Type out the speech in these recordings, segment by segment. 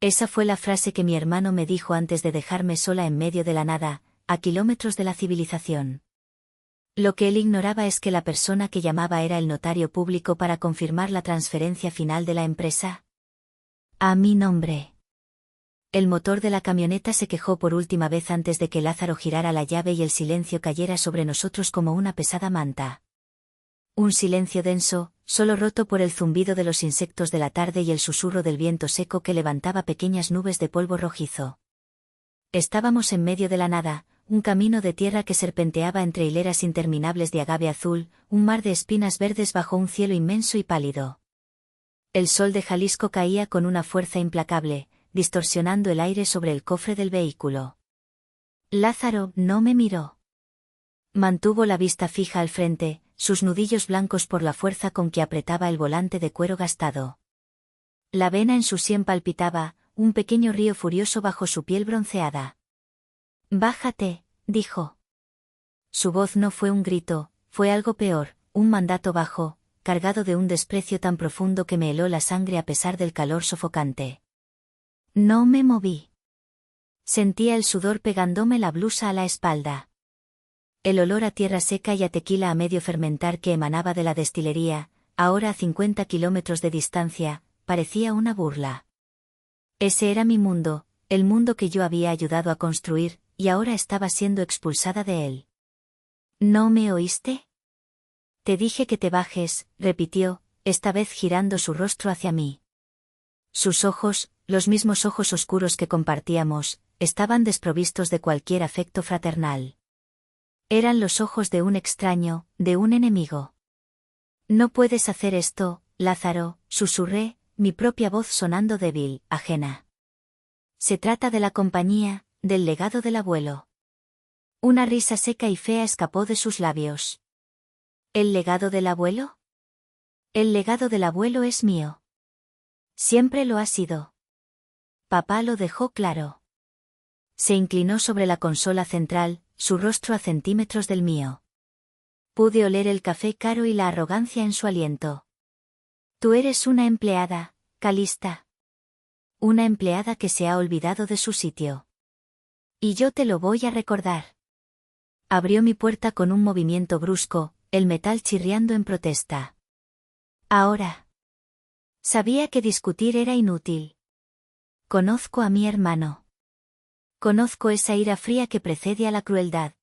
Esa fue la frase que mi hermano me dijo antes de dejarme sola en medio de la nada, a kilómetros de la civilización. Lo que él ignoraba es que la persona que llamaba era el notario público para confirmar la transferencia final de la empresa. A mi nombre. El motor de la camioneta se quejó por última vez antes de que Lázaro girara la llave y el silencio cayera sobre nosotros como una pesada manta. Un silencio denso, solo roto por el zumbido de los insectos de la tarde y el susurro del viento seco que levantaba pequeñas nubes de polvo rojizo. Estábamos en medio de la nada, un camino de tierra que serpenteaba entre hileras interminables de agave azul, un mar de espinas verdes bajo un cielo inmenso y pálido. El sol de Jalisco caía con una fuerza implacable, distorsionando el aire sobre el cofre del vehículo. Lázaro no me miró. Mantuvo la vista fija al frente, sus nudillos blancos por la fuerza con que apretaba el volante de cuero gastado. La vena en su sien palpitaba, un pequeño río furioso bajo su piel bronceada. «Bájate», dijo. Su voz no fue un grito, fue algo peor, un mandato bajo, cargado de un desprecio tan profundo que me heló la sangre a pesar del calor sofocante. No me moví. Sentía el sudor pegándome la blusa a la espalda. El olor a tierra seca y a tequila a medio fermentar que emanaba de la destilería, ahora a 50 kilómetros de distancia, parecía una burla. Ese era mi mundo, el mundo que yo había ayudado a construir, y ahora estaba siendo expulsada de él. ¿No me oíste? Te dije que te bajes, repitió, esta vez girando su rostro hacia mí. Sus ojos, los mismos ojos oscuros que compartíamos, estaban desprovistos de cualquier afecto fraternal. Eran los ojos de un extraño, de un enemigo. No puedes hacer esto, Lázaro, susurré, mi propia voz sonando débil, ajena. Se trata de la compañía, del legado del abuelo. Una risa seca y fea escapó de sus labios. ¿El legado del abuelo? El legado del abuelo es mío. Siempre lo ha sido. Papá lo dejó claro. Se inclinó sobre la consola central, su rostro a centímetros del mío. Pude oler el café caro y la arrogancia en su aliento. Tú eres una empleada, Calista. Una empleada que se ha olvidado de su sitio. Y yo te lo voy a recordar. Abrió mi puerta con un movimiento brusco, el metal chirriando en protesta. Ahora. Sabía que discutir era inútil. Conozco a mi hermano. Conozco esa ira fría que precede a la crueldad.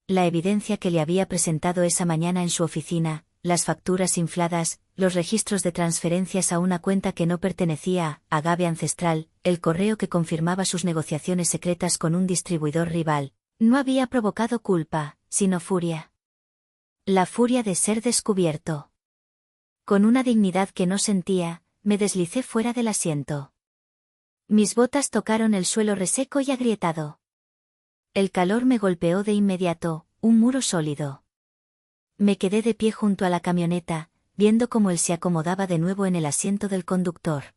La evidencia que le había presentado esa mañana en su oficina, las facturas infladas, los registros de transferencias a una cuenta que no pertenecía a Agave Ancestral, el correo que confirmaba sus negociaciones secretas con un distribuidor rival, no había provocado culpa, sino furia. La furia de ser descubierto. Con una dignidad que no sentía, me deslicé fuera del asiento. Mis botas tocaron el suelo reseco y agrietado. El calor me golpeó de inmediato, un muro sólido. Me quedé de pie junto a la camioneta, viendo cómo él se acomodaba de nuevo en el asiento del conductor.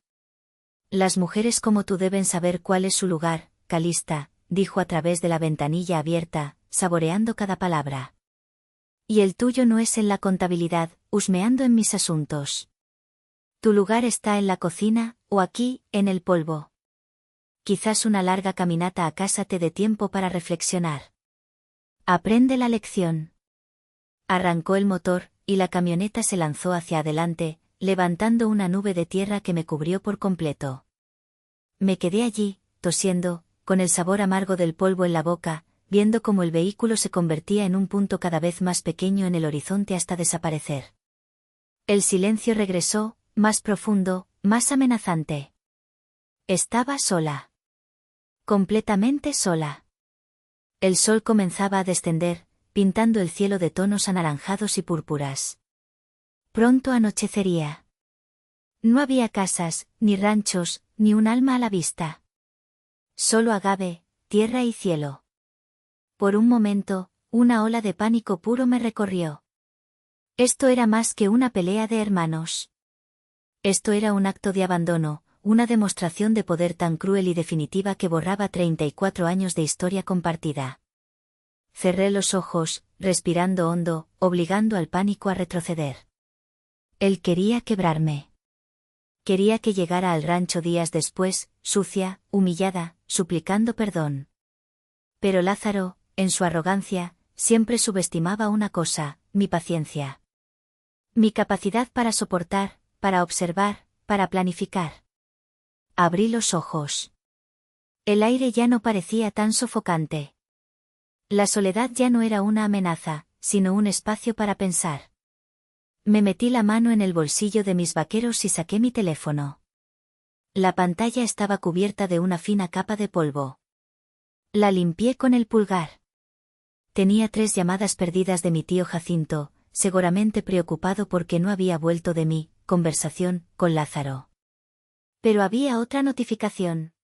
Las mujeres como tú deben saber cuál es su lugar, Calista, dijo a través de la ventanilla abierta, saboreando cada palabra. Y el tuyo no es en la contabilidad, husmeando en mis asuntos. Tu lugar está en la cocina, o aquí, en el polvo. Quizás una larga caminata a casa te dé tiempo para reflexionar. Aprende la lección. Arrancó el motor, y la camioneta se lanzó hacia adelante, levantando una nube de tierra que me cubrió por completo. Me quedé allí, tosiendo, con el sabor amargo del polvo en la boca, viendo cómo el vehículo se convertía en un punto cada vez más pequeño en el horizonte hasta desaparecer. El silencio regresó, más profundo, más amenazante. Estaba sola. Completamente sola. El sol comenzaba a descender, pintando el cielo de tonos anaranjados y púrpuras. Pronto anochecería. No había casas, ni ranchos, ni un alma a la vista. Solo agave, tierra y cielo. Por un momento, una ola de pánico puro me recorrió. Esto era más que una pelea de hermanos. Esto era un acto de abandono, una demostración de poder tan cruel y definitiva que borraba 34 años de historia compartida. Cerré los ojos, respirando hondo, obligando al pánico a retroceder. Él quería quebrarme. Quería que llegara al rancho días después, sucia, humillada, suplicando perdón. Pero Lázaro, en su arrogancia, siempre subestimaba una cosa, mi paciencia. Mi capacidad para soportar, para observar, para planificar. Abrí los ojos. El aire ya no parecía tan sofocante. La soledad ya no era una amenaza, sino un espacio para pensar. Me metí la mano en el bolsillo de mis vaqueros y saqué mi teléfono. La pantalla estaba cubierta de una fina capa de polvo. La limpié con el pulgar. Tenía 3 llamadas perdidas de mi tío Jacinto, seguramente preocupado porque no había vuelto de mi conversación con Lázaro. Pero había otra notificación.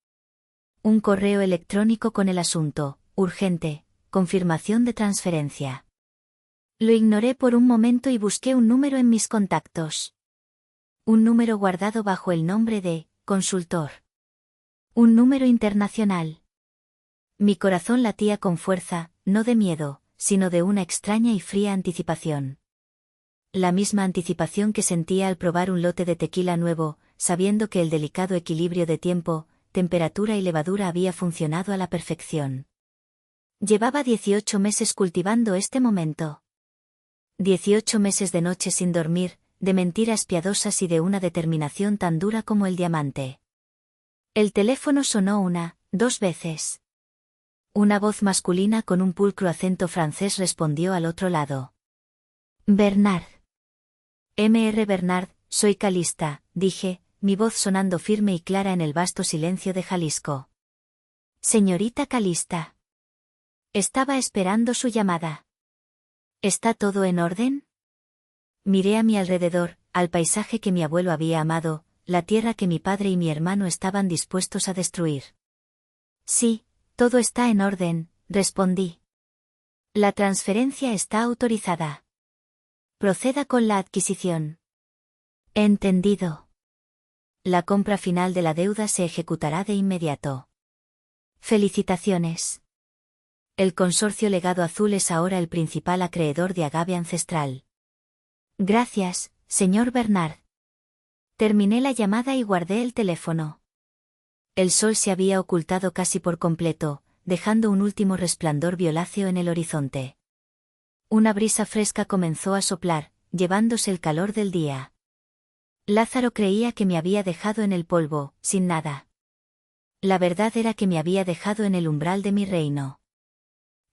Un correo electrónico con el asunto, urgente, confirmación de transferencia. Lo ignoré por un momento y busqué un número en mis contactos. Un número guardado bajo el nombre de consultor. Un número internacional. Mi corazón latía con fuerza, no de miedo, sino de una extraña y fría anticipación. La misma anticipación que sentía al probar un lote de tequila nuevo, sabiendo que el delicado equilibrio de tiempo, temperatura y levadura había funcionado a la perfección. Llevaba 18 meses cultivando este momento. 18 meses de noche sin dormir, de mentiras piadosas y de una determinación tan dura como el diamante. El teléfono sonó 1, 2 veces. Una voz masculina con un pulcro acento francés respondió al otro lado. Bernard. Mr. Bernard, soy Calista, dije, mi voz sonando firme y clara en el vasto silencio de Jalisco. Señorita Calista. Estaba esperando su llamada. ¿Está todo en orden? Miré a mi alrededor, al paisaje que mi abuelo había amado, la tierra que mi padre y mi hermano estaban dispuestos a destruir. Sí, todo está en orden, respondí. La transferencia está autorizada. Proceda con la adquisición. Entendido. La compra final de la deuda se ejecutará de inmediato. Felicitaciones. El consorcio Legado Azul es ahora el principal acreedor de Agave Ancestral. Gracias, señor Bernard. Terminé la llamada y guardé el teléfono. El sol se había ocultado casi por completo, dejando un último resplandor violáceo en el horizonte. Una brisa fresca comenzó a soplar, llevándose el calor del día. Lázaro creía que me había dejado en el polvo, sin nada. La verdad era que me había dejado en el umbral de mi reino.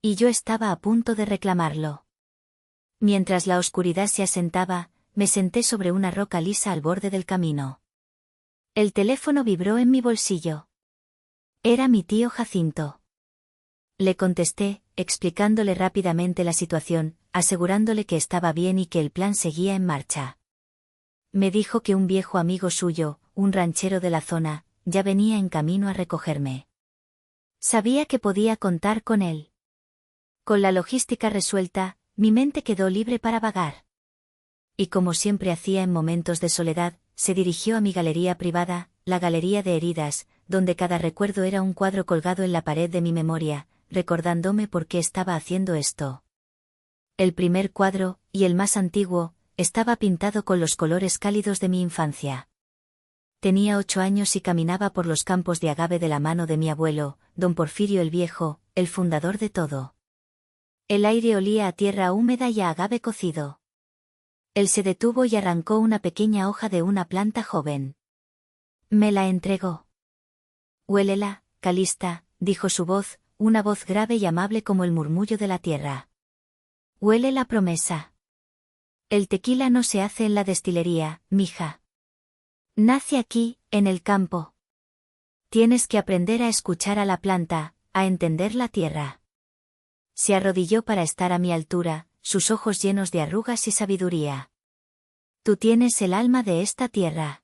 Y yo estaba a punto de reclamarlo. Mientras la oscuridad se asentaba, me senté sobre una roca lisa al borde del camino. El teléfono vibró en mi bolsillo. Era mi tío Jacinto. Le contesté, explicándole rápidamente la situación, asegurándole que estaba bien y que el plan seguía en marcha. Me dijo que un viejo amigo suyo, un ranchero de la zona, ya venía en camino a recogerme. Sabía que podía contar con él. Con la logística resuelta, mi mente quedó libre para vagar. Y como siempre hacía en momentos de soledad, se dirigió a mi galería privada, la Galería de Heridas, donde cada recuerdo era un cuadro colgado en la pared de mi memoria, recordándome por qué estaba haciendo esto. El primer cuadro, y el más antiguo, estaba pintado con los colores cálidos de mi infancia. Tenía 8 años y caminaba por los campos de agave de la mano de mi abuelo, don Porfirio el Viejo, el fundador de todo. El aire olía a tierra húmeda y a agave cocido. Él se detuvo y arrancó una pequeña hoja de una planta joven. Me la entregó. Huélela, Calista, dijo su voz, una voz grave y amable como el murmullo de la tierra. Huele la promesa. El tequila no se hace en la destilería, mija. Nace aquí, en el campo. Tienes que aprender a escuchar a la planta, a entender la tierra. Se arrodilló para estar a mi altura, sus ojos llenos de arrugas y sabiduría. Tú tienes el alma de esta tierra.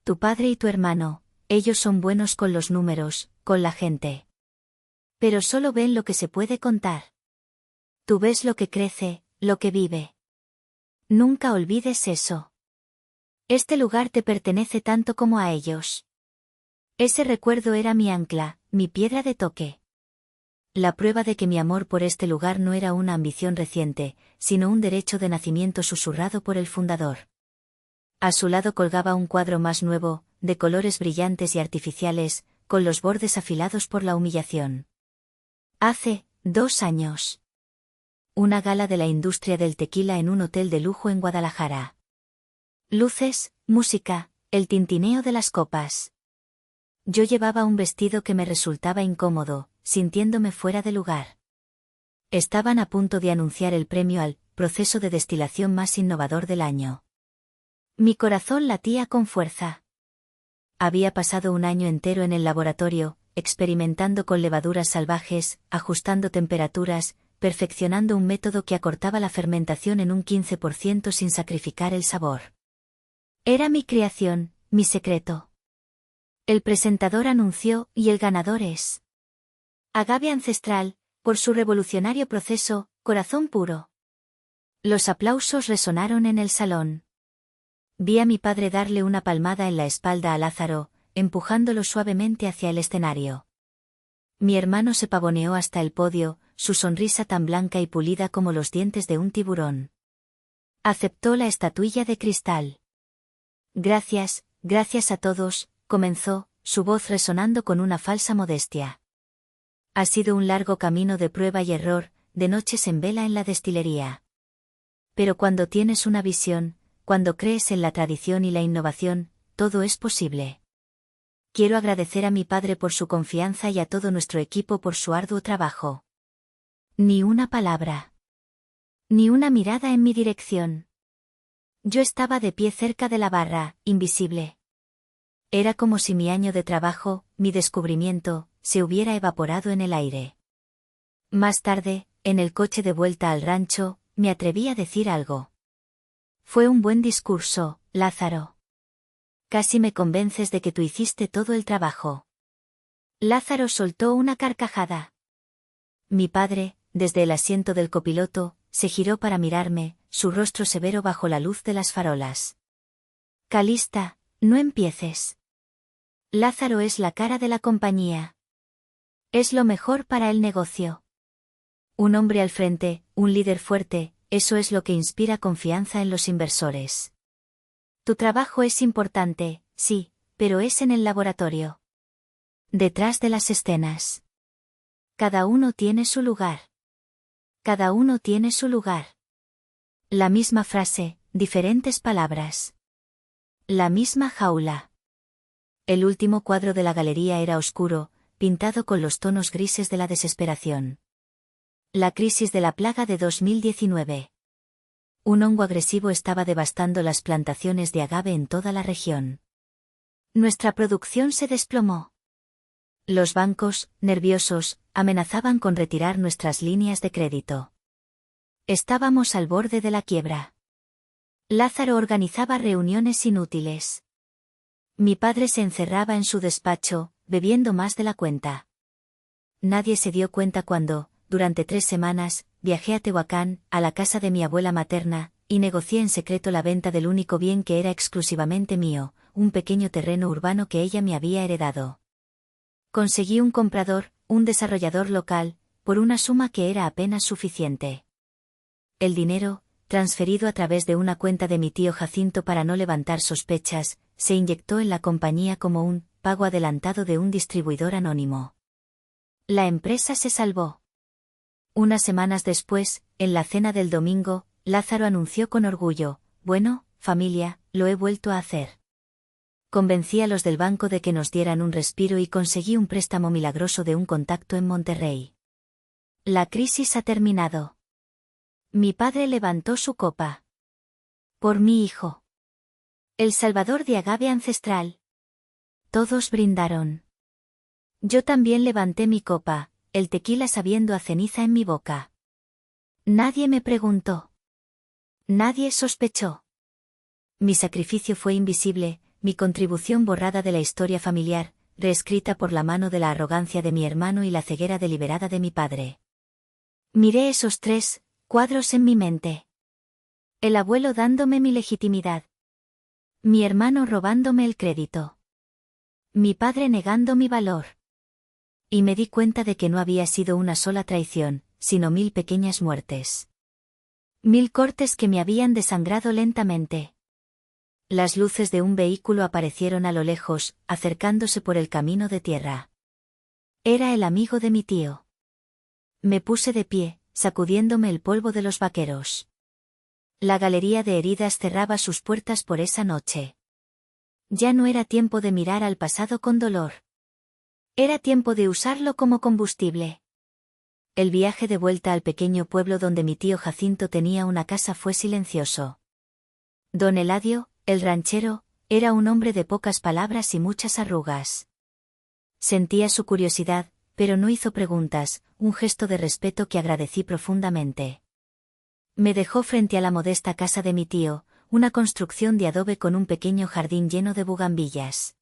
Tu padre y tu hermano, ellos son buenos con los números, con la gente. Pero solo ven lo que se puede contar. Tú ves lo que crece, lo que vive. Nunca olvides eso. Este lugar te pertenece tanto como a ellos. Ese recuerdo era mi ancla, mi piedra de toque. La prueba de que mi amor por este lugar no era una ambición reciente, sino un derecho de nacimiento susurrado por el fundador. A su lado colgaba un cuadro más nuevo, de colores brillantes y artificiales, con los bordes afilados por la humillación. Hace 2 años. Una gala de la industria del tequila en un hotel de lujo en Guadalajara. Luces, música, el tintineo de las copas. Yo llevaba un vestido que me resultaba incómodo, sintiéndome fuera de lugar. Estaban a punto de anunciar el premio al proceso de destilación más innovador del año. Mi corazón latía con fuerza. Había pasado un año entero en el laboratorio, experimentando con levaduras salvajes, ajustando temperaturas, perfeccionando un método que acortaba la fermentación en un 15% sin sacrificar el sabor. Era mi creación, mi secreto. El presentador anunció y el ganador es Agave Ancestral, por su revolucionario proceso, corazón puro. Los aplausos resonaron en el salón. Vi a mi padre darle una palmada en la espalda a Lázaro, empujándolo suavemente hacia el escenario. Mi hermano se pavoneó hasta el podio, su sonrisa tan blanca y pulida como los dientes de un tiburón. Aceptó la estatuilla de cristal. Gracias, gracias a todos, comenzó, su voz resonando con una falsa modestia. Ha sido un largo camino de prueba y error, de noches en vela en la destilería. Pero cuando tienes una visión, cuando crees en la tradición y la innovación, todo es posible. Quiero agradecer a mi padre por su confianza y a todo nuestro equipo por su arduo trabajo. Ni una palabra. Ni una mirada en mi dirección. Yo estaba de pie cerca de la barra, invisible. Era como si mi año de trabajo, mi descubrimiento, se hubiera evaporado en el aire. Más tarde, en el coche de vuelta al rancho, me atreví a decir algo. Fue un buen discurso, Lázaro. Casi me convences de que tú hiciste todo el trabajo. Lázaro soltó una carcajada. Mi padre, desde el asiento del copiloto, se giró para mirarme, su rostro severo bajo la luz de las farolas. Calista, no empieces. Lázaro es la cara de la compañía. Es lo mejor para el negocio. Un hombre al frente, un líder fuerte, eso es lo que inspira confianza en los inversores. Tu trabajo es importante, sí, pero es en el laboratorio. Detrás de las escenas. Cada uno tiene su lugar. Cada uno tiene su lugar. La misma frase, diferentes palabras. La misma jaula. El último cuadro de la galería era oscuro, pintado con los tonos grises de la desesperación. La crisis de la plaga de 2019. Un hongo agresivo estaba devastando las plantaciones de agave en toda la región. Nuestra producción se desplomó. Los bancos, nerviosos, amenazaban con retirar nuestras líneas de crédito. Estábamos al borde de la quiebra. Lázaro organizaba reuniones inútiles. Mi padre se encerraba en su despacho, bebiendo más de la cuenta. Nadie se dio cuenta cuando, durante 3 semanas, viajé a Tehuacán, a la casa de mi abuela materna, y negocié en secreto la venta del único bien que era exclusivamente mío, un pequeño terreno urbano que ella me había heredado. Conseguí un comprador, un desarrollador local, por una suma que era apenas suficiente. El dinero, transferido a través de una cuenta de mi tío Jacinto para no levantar sospechas, se inyectó en la compañía como un pago adelantado de un distribuidor anónimo. La empresa se salvó. Unas semanas después, en la cena del domingo, Lázaro anunció con orgullo, bueno, familia, lo he vuelto a hacer. Convencí a los del banco de que nos dieran un respiro y conseguí un préstamo milagroso de un contacto en Monterrey. La crisis ha terminado. Mi padre levantó su copa. Por mi hijo. El salvador de agave ancestral. Todos brindaron. Yo también levanté mi copa, el tequila sabiendo a ceniza en mi boca. Nadie me preguntó. Nadie sospechó. Mi sacrificio fue invisible, mi contribución borrada de la historia familiar, reescrita por la mano de la arrogancia de mi hermano y la ceguera deliberada de mi padre. Miré esos 3 cuadros en mi mente. El abuelo dándome mi legitimidad. Mi hermano robándome el crédito. Mi padre negando mi valor. Y me di cuenta de que no había sido una sola traición, sino 1000 pequeñas muertes. 1000 cortes que me habían desangrado lentamente. Las luces de un vehículo aparecieron a lo lejos, acercándose por el camino de tierra. Era el amigo de mi tío. Me puse de pie, sacudiéndome el polvo de los vaqueros. La galería de heridas cerraba sus puertas por esa noche. Ya no era tiempo de mirar al pasado con dolor. Era tiempo de usarlo como combustible. El viaje de vuelta al pequeño pueblo donde mi tío Jacinto tenía una casa fue silencioso. Don Eladio, el ranchero, era un hombre de pocas palabras y muchas arrugas. Sentía su curiosidad, pero no hizo preguntas, un gesto de respeto que agradecí profundamente. Me dejó frente a la modesta casa de mi tío, una construcción de adobe con un pequeño jardín lleno de bugambillas.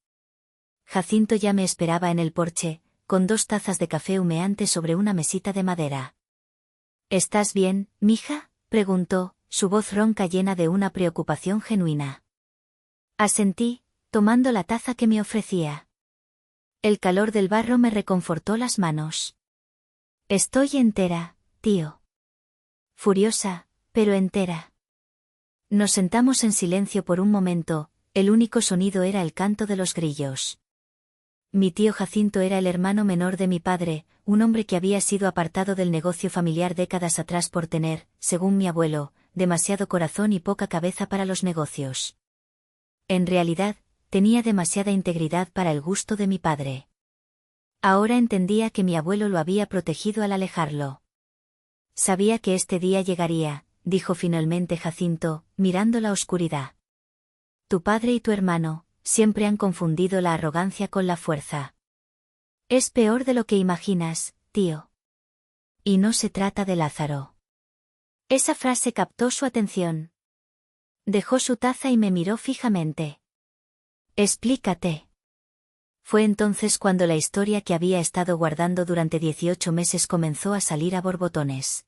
Jacinto ya me esperaba en el porche, con 2 tazas de café humeante sobre una mesita de madera. ¿Estás bien, mija?, preguntó, su voz ronca llena de una preocupación genuina. Asentí, tomando la taza que me ofrecía. El calor del barro me reconfortó las manos. Estoy entera, tío. Furiosa, pero entera. Nos sentamos en silencio por un momento, el único sonido era el canto de los grillos. Mi tío Jacinto era el hermano menor de mi padre, un hombre que había sido apartado del negocio familiar décadas atrás por tener, según mi abuelo, demasiado corazón y poca cabeza para los negocios. En realidad, tenía demasiada integridad para el gusto de mi padre. Ahora entendía que mi abuelo lo había protegido al alejarlo. Sabía que este día llegaría, dijo finalmente Jacinto, mirando la oscuridad. Tu padre y tu hermano siempre han confundido la arrogancia con la fuerza. Es peor de lo que imaginas, tío. Y no se trata de Lázaro. Esa frase captó su atención. Dejó su taza y me miró fijamente. Explícate. Fue entonces cuando la historia que había estado guardando durante 18 meses comenzó a salir a borbotones.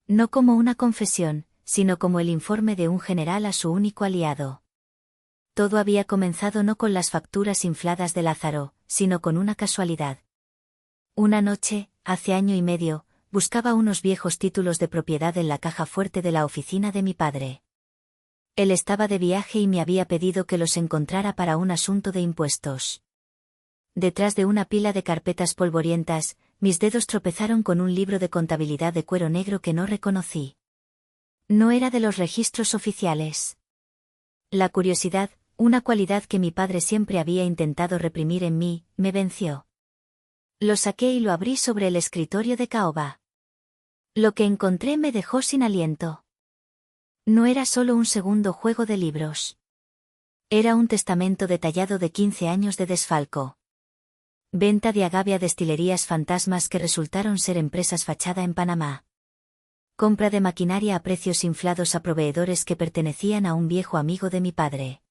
No como una confesión, sino como el informe de un general a su único aliado. Todo había comenzado no con las facturas infladas de Lázaro, sino con una casualidad. Una noche, hace año y medio, buscaba unos viejos títulos de propiedad en la caja fuerte de la oficina de mi padre. Él estaba de viaje y me había pedido que los encontrara para un asunto de impuestos. Detrás de una pila de carpetas polvorientas, mis dedos tropezaron con un libro de contabilidad de cuero negro que no reconocí. No era de los registros oficiales. La curiosidad, una cualidad que mi padre siempre había intentado reprimir en mí, me venció. Lo saqué y lo abrí sobre el escritorio de caoba. Lo que encontré me dejó sin aliento. No era solo un segundo juego de libros. Era un testamento detallado de 15 años de desfalco. Venta de agave a destilerías fantasmas que resultaron ser empresas fachada en Panamá. Compra de maquinaria a precios inflados a proveedores que pertenecían a un viejo amigo de mi padre.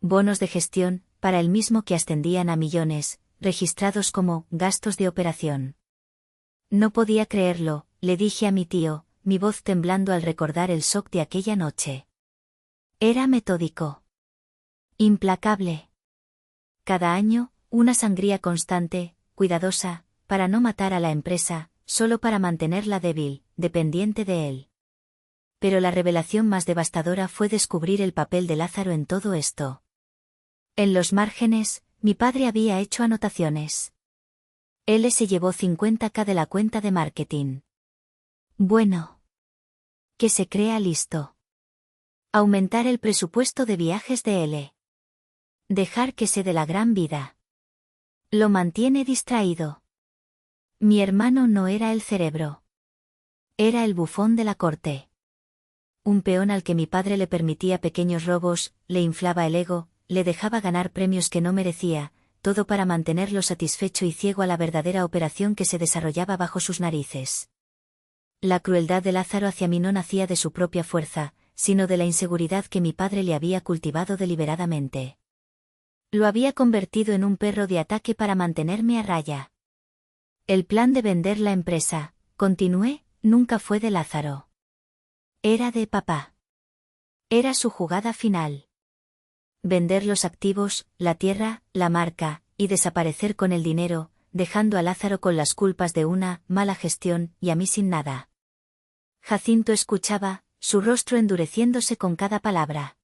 Bonos de gestión, para él mismo que ascendían a millones, registrados como gastos de operación. No podía creerlo, le dije a mi tío, mi voz temblando al recordar el shock de aquella noche. Era metódico. Implacable. Cada año, una sangría constante, cuidadosa, para no matar a la empresa, solo para mantenerla débil, dependiente de él. Pero la revelación más devastadora fue descubrir el papel de Lázaro en todo esto. En los márgenes, mi padre había hecho anotaciones. Él se llevó 50.000 de la cuenta de marketing. Bueno. Que se crea listo. Aumentar el presupuesto de viajes de L. Dejar que se dé la gran vida. Lo mantiene distraído. Mi hermano no era el cerebro. Era el bufón de la corte. Un peón al que mi padre le permitía pequeños robos, le inflaba el ego, le dejaba ganar premios que no merecía, todo para mantenerlo satisfecho y ciego a la verdadera operación que se desarrollaba bajo sus narices. La crueldad de Lázaro hacia mí no nacía de su propia fuerza, sino de la inseguridad que mi padre le había cultivado deliberadamente. Lo había convertido en un perro de ataque para mantenerme a raya. El plan de vender la empresa, continué, nunca fue de Lázaro. Era de papá. Era su jugada final. Vender los activos, la tierra, la marca, y desaparecer con el dinero, dejando a Lázaro con las culpas de una mala gestión y a mí sin nada. Jacinto escuchaba, su rostro endureciéndose con cada palabra.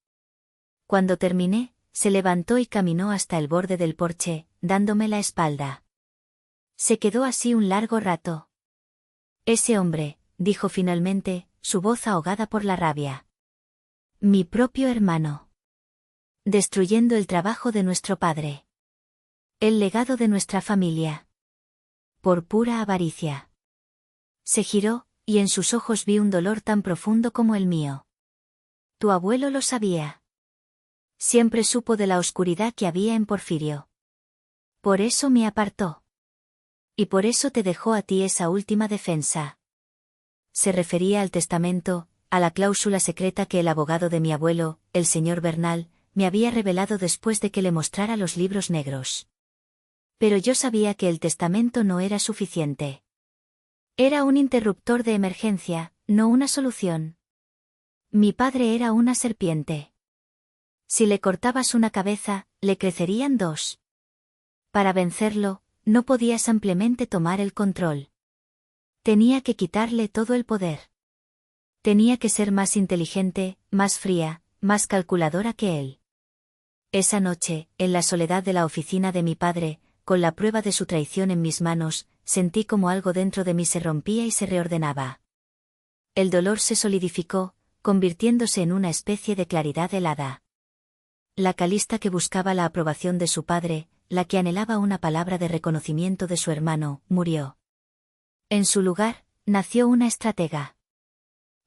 Cuando terminé, se levantó y caminó hasta el borde del porche, dándome la espalda. Se quedó así un largo rato. Ese hombre, dijo finalmente, su voz ahogada por la rabia. Mi propio hermano. Destruyendo el trabajo de nuestro padre. El legado de nuestra familia. Por pura avaricia. Se giró, y en sus ojos vi un dolor tan profundo como el mío. Tu abuelo lo sabía. Siempre supo de la oscuridad que había en Porfirio. Por eso me apartó. Y por eso te dejó a ti esa última defensa. Se refería al testamento, a la cláusula secreta que el abogado de mi abuelo, el señor Bernal, me había revelado después de que le mostrara los libros negros. Pero yo sabía que el testamento no era suficiente. Era un interruptor de emergencia, no una solución. Mi padre era una serpiente. Si le cortabas una cabeza, le crecerían dos. Para vencerlo, no podías ampliamente tomar el control. Tenía que quitarle todo el poder. Tenía que ser más inteligente, más fría, más calculadora que él. Esa noche, en la soledad de la oficina de mi padre, con la prueba de su traición en mis manos, sentí como algo dentro de mí se rompía y se reordenaba. El dolor se solidificó, convirtiéndose en una especie de claridad helada. La Calista que buscaba la aprobación de su padre, la que anhelaba una palabra de reconocimiento de su hermano, murió. En su lugar, nació una estratega.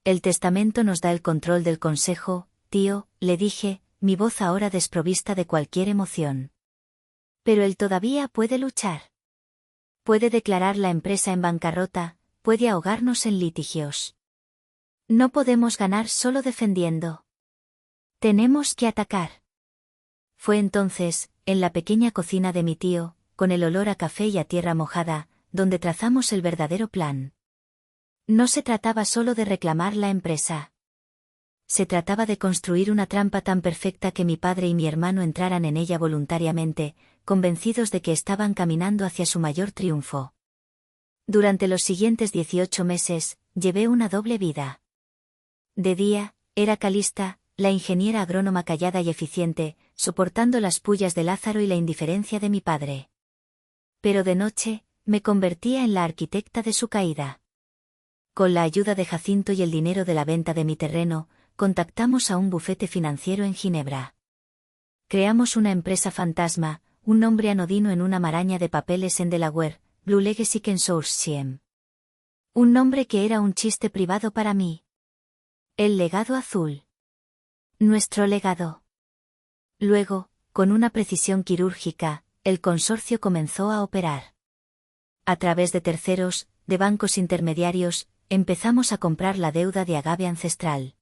El testamento nos da el control del consejo, tío, le dije, mi voz ahora desprovista de cualquier emoción. Pero él todavía puede luchar. Puede declarar la empresa en bancarrota, puede ahogarnos en litigios. No podemos ganar solo defendiendo. Tenemos que atacar. Fue entonces, en la pequeña cocina de mi tío, con el olor a café y a tierra mojada, donde trazamos el verdadero plan. No se trataba solo de reclamar la empresa. Se trataba de construir una trampa tan perfecta que mi padre y mi hermano entraran en ella voluntariamente, convencidos de que estaban caminando hacia su mayor triunfo. Durante los siguientes 18 meses, llevé una doble vida. De día, era Calista, la ingeniera agrónoma callada y eficiente, soportando las pullas de Lázaro y la indiferencia de mi padre. Pero de noche, me convertía en la arquitecta de su caída. Con la ayuda de Jacinto y el dinero de la venta de mi terreno, contactamos a un bufete financiero en Ginebra. Creamos una empresa fantasma, un nombre anodino en una maraña de papeles en Delaware, Blue Legacy Consortium. Un nombre que era un chiste privado para mí. El legado azul. Nuestro legado. Luego, con una precisión quirúrgica, el consorcio comenzó a operar. A través de terceros, de bancos intermediarios, empezamos a comprar la deuda de agave ancestral.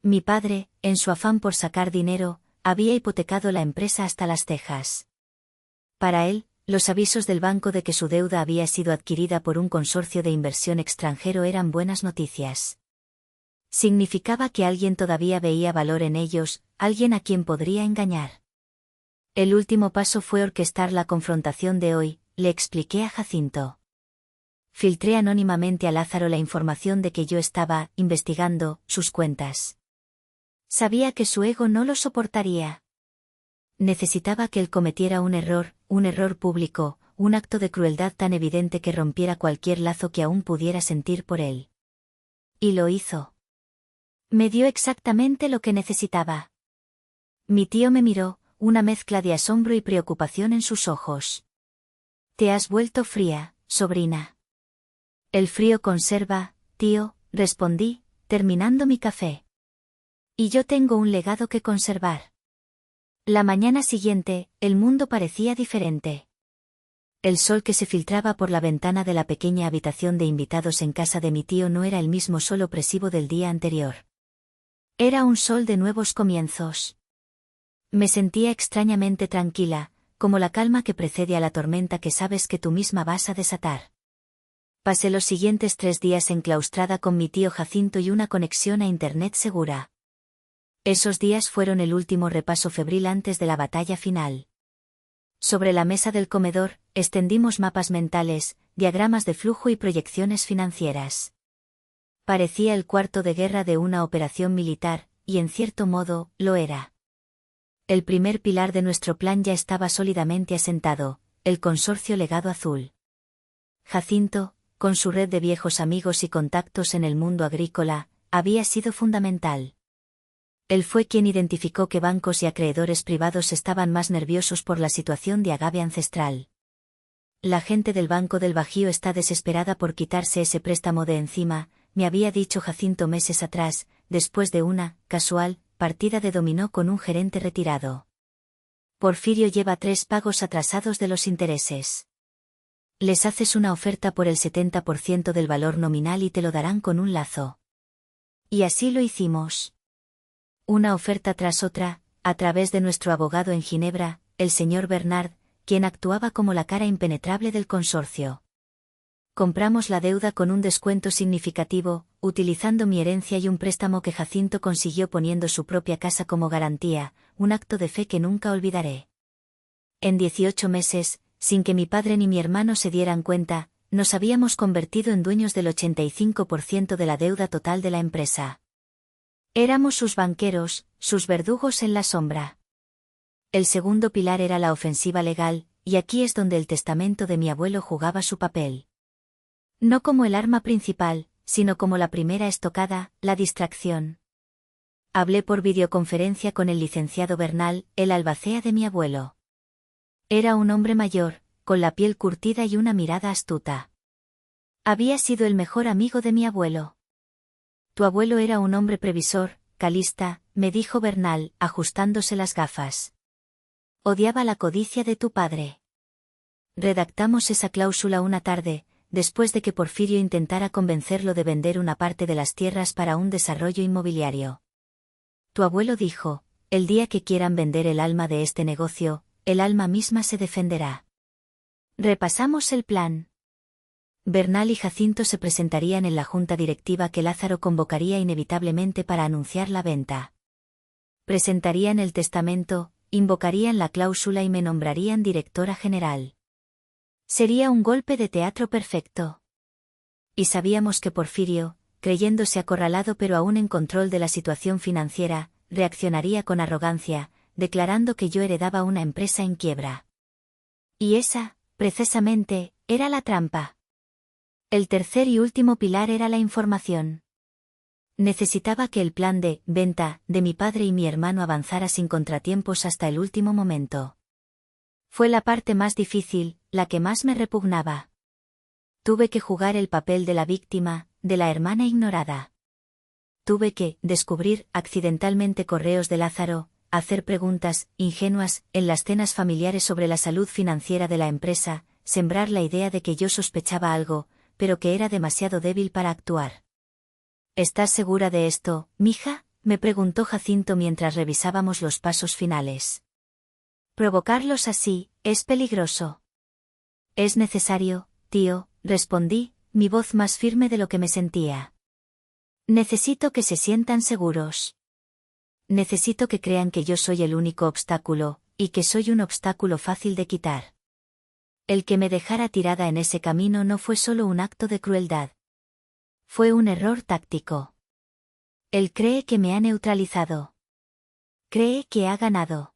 Mi padre, en su afán por sacar dinero, había hipotecado la empresa hasta las cejas. Para él, los avisos del banco de que su deuda había sido adquirida por un consorcio de inversión extranjero eran buenas noticias. Significaba que alguien todavía veía valor en ellos, alguien a quien podría engañar. El último paso fue orquestar la confrontación de hoy, le expliqué a Jacinto. Filtré anónimamente a Lázaro la información de que yo estaba investigando sus cuentas. Sabía que su ego no lo soportaría. Necesitaba que él cometiera un error público, un acto de crueldad tan evidente que rompiera cualquier lazo que aún pudiera sentir por él. Y lo hizo. Me dio exactamente lo que necesitaba. Mi tío me miró, una mezcla de asombro y preocupación en sus ojos. Te has vuelto fría, sobrina. El frío conserva, tío, respondí, terminando mi café. Y yo tengo un legado que conservar. La mañana siguiente, el mundo parecía diferente. El sol que se filtraba por la ventana de la pequeña habitación de invitados en casa de mi tío no era el mismo sol opresivo del día anterior. Era un sol de nuevos comienzos. Me sentía extrañamente tranquila, como la calma que precede a la tormenta que sabes que tú misma vas a desatar. Pasé los siguientes 3 días enclaustrada con mi tío Jacinto y una conexión a Internet segura. Esos días fueron el último repaso febril antes de la batalla final. Sobre la mesa del comedor, extendimos mapas mentales, diagramas de flujo y proyecciones financieras. Parecía el cuarto de guerra de una operación militar, y en cierto modo, lo era. El primer pilar de nuestro plan ya estaba sólidamente asentado, el consorcio Legado Azul. Jacinto, con su red de viejos amigos y contactos en el mundo agrícola, había sido fundamental. Él fue quien identificó que bancos y acreedores privados estaban más nerviosos por la situación de agave ancestral. La gente del Banco del Bajío está desesperada por quitarse ese préstamo de encima, me había dicho Jacinto meses atrás, después de una, casual, partida de dominó con un gerente retirado. Porfirio lleva 3 pagos atrasados de los intereses. Les haces una oferta por el 70% del valor nominal y te lo darán con un lazo. Y así lo hicimos. Una oferta tras otra, a través de nuestro abogado en Ginebra, el señor Bernard, quien actuaba como la cara impenetrable del consorcio. Compramos la deuda con un descuento significativo, utilizando mi herencia y un préstamo que Jacinto consiguió poniendo su propia casa como garantía, un acto de fe que nunca olvidaré. En 18 meses, sin que mi padre ni mi hermano se dieran cuenta, nos habíamos convertido en dueños del 85% de la deuda total de la empresa. Éramos sus banqueros, sus verdugos en la sombra. El segundo pilar era la ofensiva legal, y aquí es donde el testamento de mi abuelo jugaba su papel. No como el arma principal, sino como la primera estocada, la distracción. Hablé por videoconferencia con el licenciado Bernal, el albacea de mi abuelo. Era un hombre mayor, con la piel curtida y una mirada astuta. Había sido el mejor amigo de mi abuelo. Tu abuelo era un hombre previsor, calista, me dijo Bernal, ajustándose las gafas. Odiaba la codicia de tu padre. Redactamos esa cláusula una tarde, después de que Porfirio intentara convencerlo de vender una parte de las tierras para un desarrollo inmobiliario. Tu abuelo dijo, el día que quieran vender el alma de este negocio, el alma misma se defenderá. Repasamos el plan. Bernal y Jacinto se presentarían en la junta directiva que Lázaro convocaría inevitablemente para anunciar la venta. Presentarían el testamento, invocarían la cláusula y me nombrarían directora general. Sería un golpe de teatro perfecto. Y sabíamos que Porfirio, creyéndose acorralado pero aún en control de la situación financiera, reaccionaría con arrogancia, declarando que yo heredaba una empresa en quiebra. Y esa, precisamente, era la trampa. El tercer y último pilar era la información. Necesitaba que el plan de venta de mi padre y mi hermano avanzara sin contratiempos hasta el último momento. Fue la parte más difícil, la que más me repugnaba. Tuve que jugar el papel de la víctima, de la hermana ignorada. Tuve que descubrir accidentalmente correos de Lázaro, hacer preguntas ingenuas en las cenas familiares sobre la salud financiera de la empresa, sembrar la idea de que yo sospechaba algo, pero que era demasiado débil para actuar. ¿Estás segura de esto, mija?, me preguntó Jacinto mientras revisábamos los pasos finales. Provocarlos así, es peligroso. Es necesario, tío, respondí, mi voz más firme de lo que me sentía. Necesito que se sientan seguros. Necesito que crean que yo soy el único obstáculo, y que soy un obstáculo fácil de quitar. El que me dejara tirada en ese camino no fue solo un acto de crueldad. Fue un error táctico. Él cree que me ha neutralizado. Cree que ha ganado.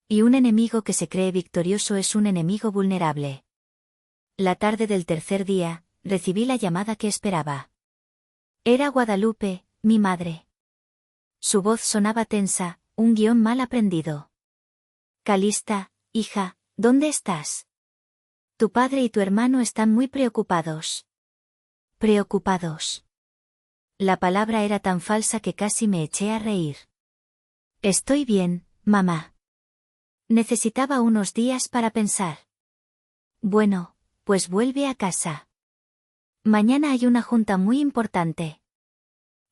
Y un enemigo que se cree victorioso es un enemigo vulnerable. La tarde del tercer día, recibí la llamada que esperaba. Era Guadalupe, mi madre. Su voz sonaba tensa, un guión mal aprendido. Calista, hija, ¿dónde estás? Tu padre y tu hermano están muy preocupados. Preocupados. La palabra era tan falsa que casi me eché a reír. Estoy bien, mamá. Necesitaba unos días para pensar. Bueno, pues vuelve a casa. Mañana hay una junta muy importante.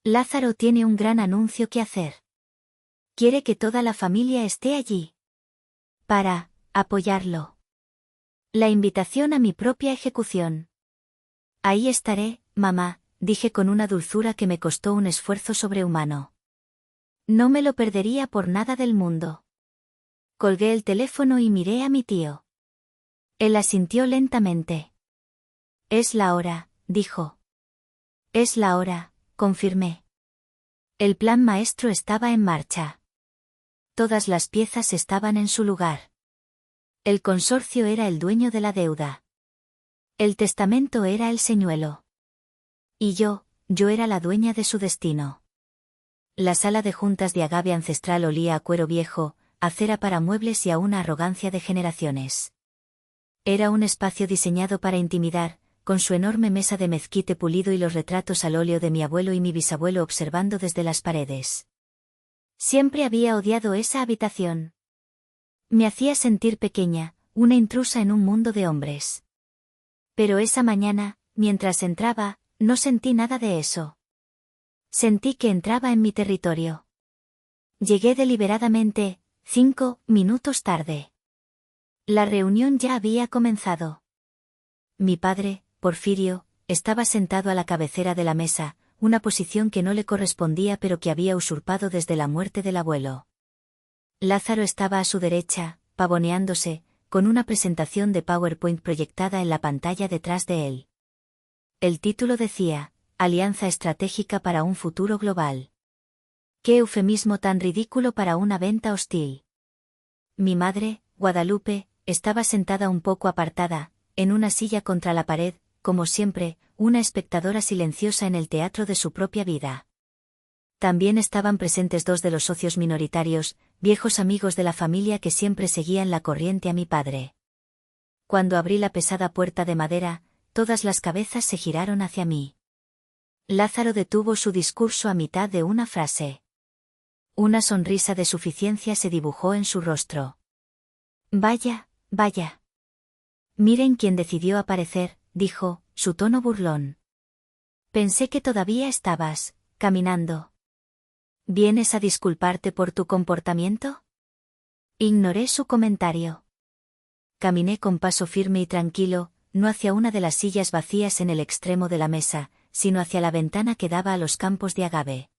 Lázaro tiene un gran anuncio que hacer. Quiere que toda la familia esté allí. Para apoyarlo. La invitación a mi propia ejecución. Ahí estaré, mamá, dije con una dulzura que me costó un esfuerzo sobrehumano. No me lo perdería por nada del mundo. Colgué el teléfono y miré a mi tío. Él asintió lentamente. Es la hora, dijo. Es la hora, confirmé. El plan maestro estaba en marcha. Todas las piezas estaban en su lugar. El consorcio era el dueño de la deuda. El testamento era el señuelo. Y yo era la dueña de su destino. La sala de juntas de agave ancestral olía a cuero viejo, a cera para muebles y a una arrogancia de generaciones. Era un espacio diseñado para intimidar, con su enorme mesa de mezquite pulido y los retratos al óleo de mi abuelo y mi bisabuelo observando desde las paredes. Siempre había odiado esa habitación. Me hacía sentir pequeña, una intrusa en un mundo de hombres. Pero esa mañana, mientras entraba, no sentí nada de eso. Sentí que entraba en mi territorio. Llegué deliberadamente, 5 minutos tarde. La reunión ya había comenzado. Mi padre, Porfirio, estaba sentado a la cabecera de la mesa, una posición que no le correspondía pero que había usurpado desde la muerte del abuelo. Lázaro estaba a su derecha, pavoneándose, con una presentación de PowerPoint proyectada en la pantalla detrás de él. El título decía, Alianza Estratégica para un Futuro Global. Qué eufemismo tan ridículo para una venta hostil. Mi madre, Guadalupe, estaba sentada un poco apartada, en una silla contra la pared, como siempre, una espectadora silenciosa en el teatro de su propia vida. También estaban presentes 2 de los socios minoritarios, viejos amigos de la familia que siempre seguían la corriente a mi padre. Cuando abrí la pesada puerta de madera, todas las cabezas se giraron hacia mí. Lázaro detuvo su discurso a mitad de una frase. Una sonrisa de suficiencia se dibujó en su rostro. Vaya, vaya. Miren quién decidió aparecer, dijo, su tono burlón. Pensé que todavía estabas, caminando. ¿Vienes a disculparte por tu comportamiento? Ignoré su comentario. Caminé con paso firme y tranquilo, no hacia una de las sillas vacías en el extremo de la mesa, sino hacia la ventana que daba a los campos de agave.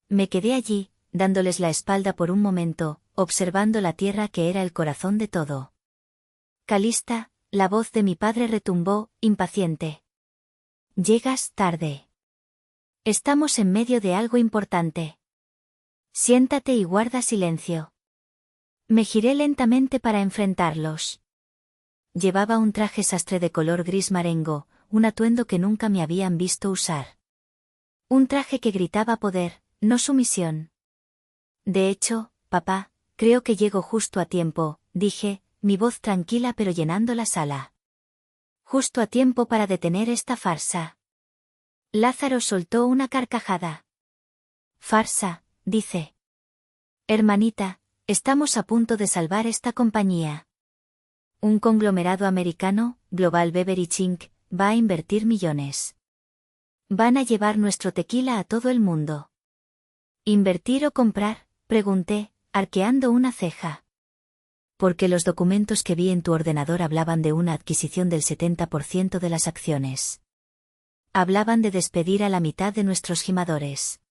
Me quedé allí, dándoles la espalda por un momento, observando la tierra que era el corazón de todo. Calista, la voz de mi padre retumbó, impaciente. Llegas tarde. Estamos en medio de algo importante. Siéntate y guarda silencio. Me giré lentamente para enfrentarlos. Llevaba un traje sastre de color gris marengo, un atuendo que nunca me habían visto usar. Un traje que gritaba poder, no sumisión. De hecho, papá, creo que llego justo a tiempo, dije, mi voz tranquila pero llenando la sala. Justo a tiempo para detener esta farsa. Lázaro soltó una carcajada. Farsa, dice. Hermanita, estamos a punto de salvar esta compañía. Un conglomerado americano, Global Beverage Inc., va a invertir millones. Van a llevar nuestro tequila a todo el mundo. ¿Invertir o comprar?, pregunté, arqueando una ceja. Porque los documentos que vi en tu ordenador hablaban de una adquisición del 70% de las acciones. Hablaban de despedir a la mitad de nuestros gimadores.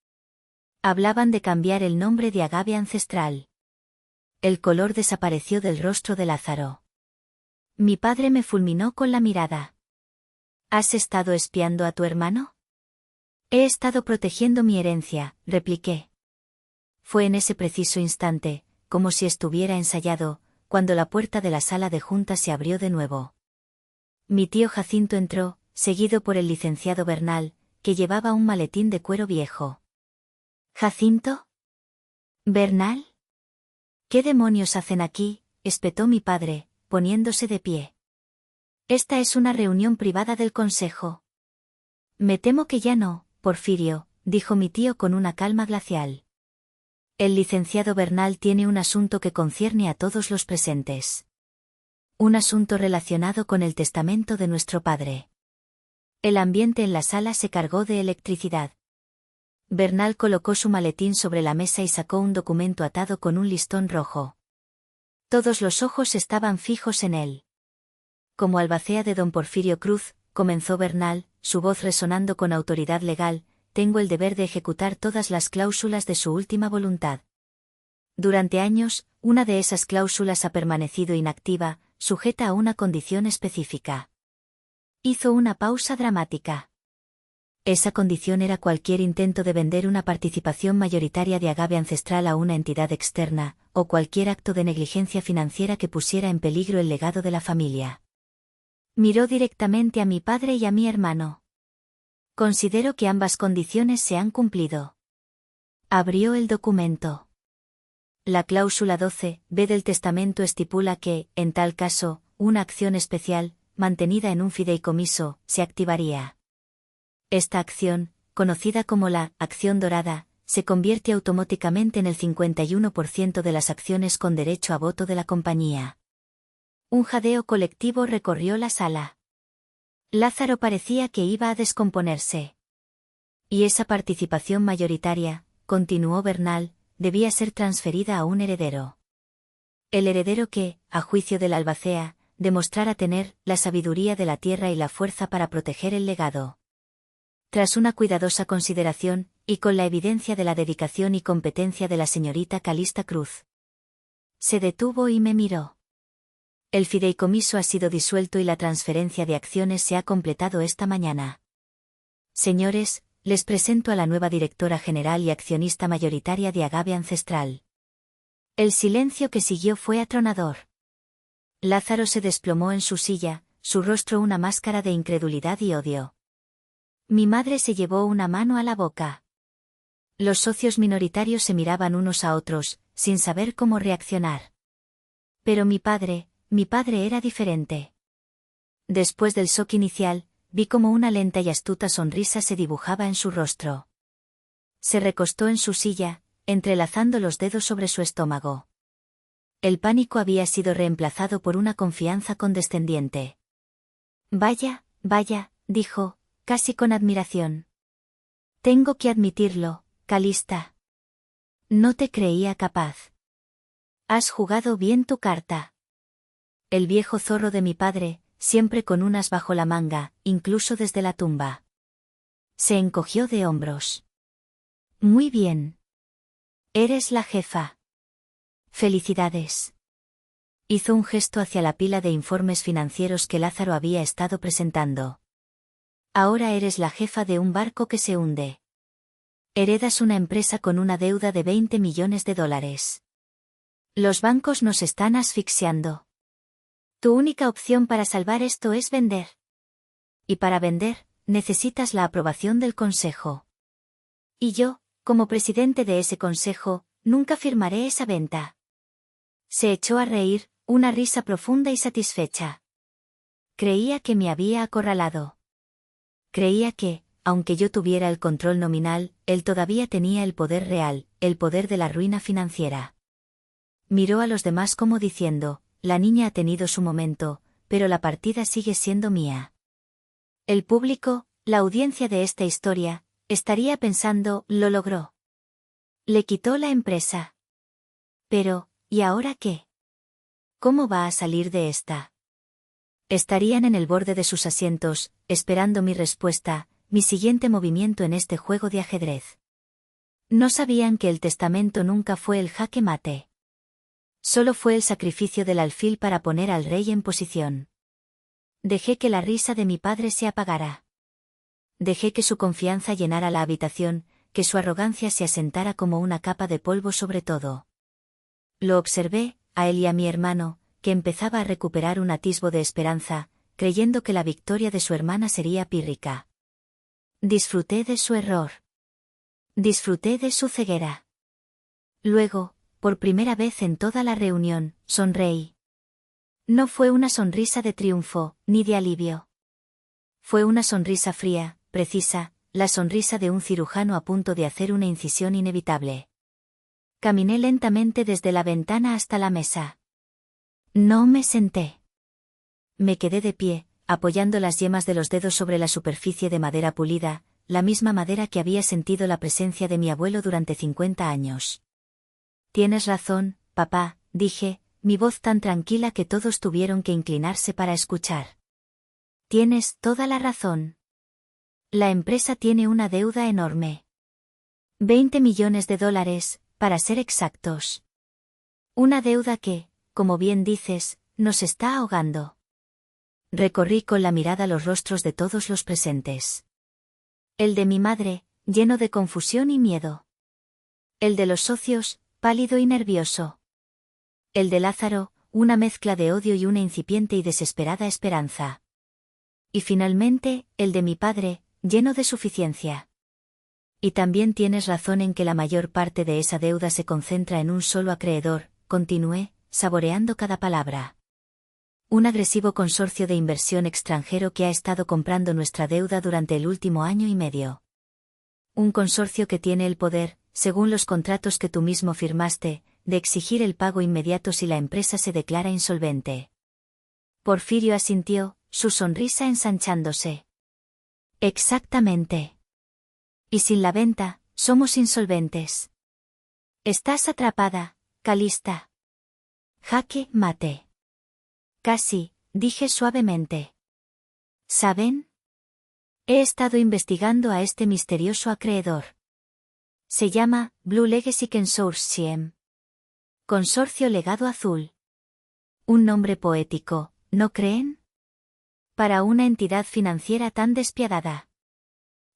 Hablaban de cambiar el nombre de Agave Ancestral. El color desapareció del rostro de Lázaro. Mi padre me fulminó con la mirada. ¿Has estado espiando a tu hermano? He estado protegiendo mi herencia, repliqué. Fue en ese preciso instante, como si estuviera ensayado, cuando la puerta de la sala de juntas se abrió de nuevo. Mi tío Jacinto entró, seguido por el licenciado Bernal, que llevaba un maletín de cuero viejo. ¿Jacinto? ¿Bernal? ¿Qué demonios hacen aquí?, espetó mi padre, poniéndose de pie. Esta es una reunión privada del consejo. Me temo que ya no, Porfirio, dijo mi tío con una calma glacial. El licenciado Bernal tiene un asunto que concierne a todos los presentes. Un asunto relacionado con el testamento de nuestro padre. El ambiente en la sala se cargó de electricidad. Bernal colocó su maletín sobre la mesa y sacó un documento atado con un listón rojo. Todos los ojos estaban fijos en él. Como albacea de don Porfirio Cruz, comenzó Bernal, su voz resonando con autoridad legal, tengo el deber de ejecutar todas las cláusulas de su última voluntad. Durante años, una de esas cláusulas ha permanecido inactiva, sujeta a una condición específica. Hizo una pausa dramática. Esa condición era cualquier intento de vender una participación mayoritaria de Agave Ancestral a una entidad externa, o cualquier acto de negligencia financiera que pusiera en peligro el legado de la familia. Miró directamente a mi padre y a mi hermano. Considero que ambas condiciones se han cumplido. Abrió el documento. La cláusula 12b del testamento estipula que, en tal caso, una acción especial, mantenida en un fideicomiso, se activaría. Esta acción, conocida como la acción dorada, se convierte automáticamente en el 51% de las acciones con derecho a voto de la compañía. Un jadeo colectivo recorrió la sala. Lázaro parecía que iba a descomponerse. Y esa participación mayoritaria, continuó Bernal, debía ser transferida a un heredero. El heredero que, a juicio del albacea, demostrara tener la sabiduría de la tierra y la fuerza para proteger el legado. Tras una cuidadosa consideración, y con la evidencia de la dedicación y competencia de la señorita Calista Cruz. Se detuvo y me miró. El fideicomiso ha sido disuelto y la transferencia de acciones se ha completado esta mañana. Señores, les presento a la nueva directora general y accionista mayoritaria de Agave Ancestral. El silencio que siguió fue atronador. Lázaro se desplomó en su silla, su rostro una máscara de incredulidad y odio. Mi madre se llevó una mano a la boca. Los socios minoritarios se miraban unos a otros, sin saber cómo reaccionar. Pero mi padre era diferente. Después del shock inicial, vi como una lenta y astuta sonrisa se dibujaba en su rostro. Se recostó en su silla, entrelazando los dedos sobre su estómago. El pánico había sido reemplazado por una confianza condescendiente. Vaya, dijo, casi con admiración. Tengo que admitirlo, Calista. No te creía capaz. Has jugado bien tu carta. El viejo zorro de mi padre, siempre con unas bajo la manga, incluso desde la tumba. Se encogió de hombros. Muy bien. Eres la jefa. Felicidades. Hizo un gesto hacia la pila de informes financieros que Lázaro había estado presentando. Ahora eres la jefa de un barco que se hunde. Heredas una empresa con una deuda de $20 millones. Los bancos nos están asfixiando. Tu única opción para salvar esto es vender. Y para vender, necesitas la aprobación del consejo. Y yo, como presidente de ese consejo, nunca firmaré esa venta. Se echó a reír, una risa profunda y satisfecha. Creía que me había acorralado. Creía que, aunque yo tuviera el control nominal, él todavía tenía el poder real, el poder de la ruina financiera. Miró a los demás como diciendo, la niña ha tenido su momento, pero la partida sigue siendo mía. El público, la audiencia de esta historia, estaría pensando, lo logró. Le quitó la empresa. Pero, ¿y ahora qué? ¿Cómo va a salir de esta? Estarían en el borde de sus asientos, esperando mi respuesta, mi siguiente movimiento en este juego de ajedrez. No sabían que el testamento nunca fue el jaque mate. Solo fue el sacrificio del alfil para poner al rey en posición. Dejé que la risa de mi padre se apagara. Dejé que su confianza llenara la habitación, que su arrogancia se asentara como una capa de polvo sobre todo. Lo observé, a él y a mi hermano, que empezaba a recuperar un atisbo de esperanza, creyendo que la victoria de su hermana sería pírrica. Disfruté de su error. Disfruté de su ceguera. Luego, por primera vez en toda la reunión, sonreí. No fue una sonrisa de triunfo, ni de alivio. Fue una sonrisa fría, precisa, la sonrisa de un cirujano a punto de hacer una incisión inevitable. Caminé lentamente desde la ventana hasta la mesa. No me senté. Me quedé de pie, apoyando las yemas de los dedos sobre la superficie de madera pulida, la misma madera que había sentido la presencia de mi abuelo durante 50 años. Tienes razón, papá, dije, mi voz tan tranquila que todos tuvieron que inclinarse para escuchar. Tienes toda la razón. La empresa tiene una deuda enorme. $20 millones, para ser exactos. Una deuda que, como bien dices, nos está ahogando. Recorrí con la mirada los rostros de todos los presentes. El de mi madre, lleno de confusión y miedo. El de los socios, pálido y nervioso. El de Lázaro, una mezcla de odio y una incipiente y desesperada esperanza. Y finalmente, el de mi padre, lleno de suficiencia. Y también tienes razón en que la mayor parte de esa deuda se concentra en un solo acreedor, continué, saboreando cada palabra. Un agresivo consorcio de inversión extranjero que ha estado comprando nuestra deuda durante el último año y medio. Un consorcio que tiene el poder, según los contratos que tú mismo firmaste, de exigir el pago inmediato si la empresa se declara insolvente. Porfirio asintió, su sonrisa ensanchándose. Exactamente. Y sin la venta, somos insolventes. Estás atrapada, Calista. Jaque mate. Casi, dije suavemente. ¿Saben? He estado investigando a este misterioso acreedor. Se llama Blue Legacy Consortium. Consorcio Legado Azul. Un nombre poético, ¿no creen? Para una entidad financiera tan despiadada.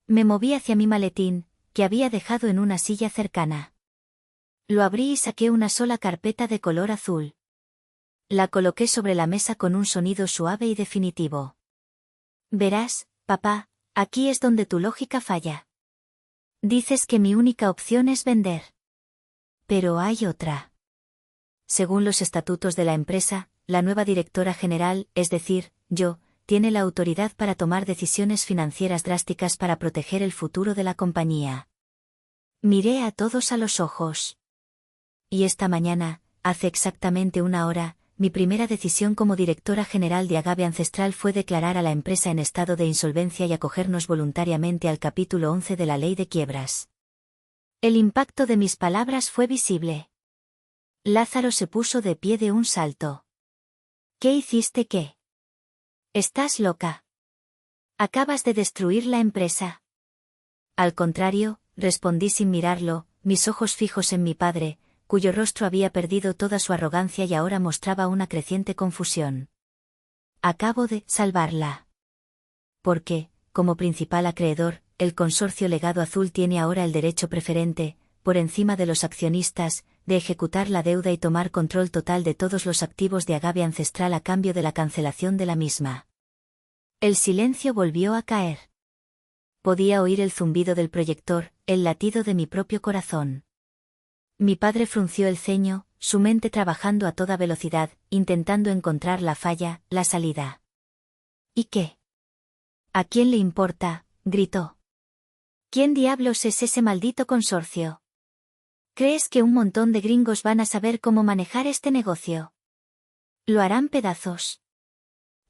Me moví hacia mi maletín, que había dejado en una silla cercana. Lo abrí y saqué una sola carpeta de color azul. La coloqué sobre la mesa con un sonido suave y definitivo. Verás, papá, aquí es donde tu lógica falla. Dices que mi única opción es vender. Pero hay otra. Según los estatutos de la empresa, la nueva directora general, es decir, yo, tiene la autoridad para tomar decisiones financieras drásticas para proteger el futuro de la compañía. Miré a todos a los ojos. Y esta mañana, hace exactamente una hora, mi primera decisión como directora general de Agave Ancestral fue declarar a la empresa en estado de insolvencia y acogernos voluntariamente al capítulo 11 de la Ley de Quiebras. El impacto de mis palabras fue visible. Lázaro se puso de pie de un salto. ¿Qué hiciste qué? Estás loca. Acabas de destruir la empresa. Al contrario, respondí sin mirarlo, mis ojos fijos en mi padre, cuyo rostro había perdido toda su arrogancia y ahora mostraba una creciente confusión. Acabo de salvarla. Porque, como principal acreedor, el consorcio Legado Azul tiene ahora el derecho preferente, por encima de los accionistas, de ejecutar la deuda y tomar control total de todos los activos de Agave Ancestral a cambio de la cancelación de la misma. El silencio volvió a caer. Podía oír el zumbido del proyector, el latido de mi propio corazón. Mi padre frunció el ceño, su mente trabajando a toda velocidad, intentando encontrar la falla, la salida. ¿Y qué? ¿A quién le importa?, gritó. ¿Quién diablos es ese maldito consorcio? ¿Crees que un montón de gringos van a saber cómo manejar este negocio? Lo harán pedazos.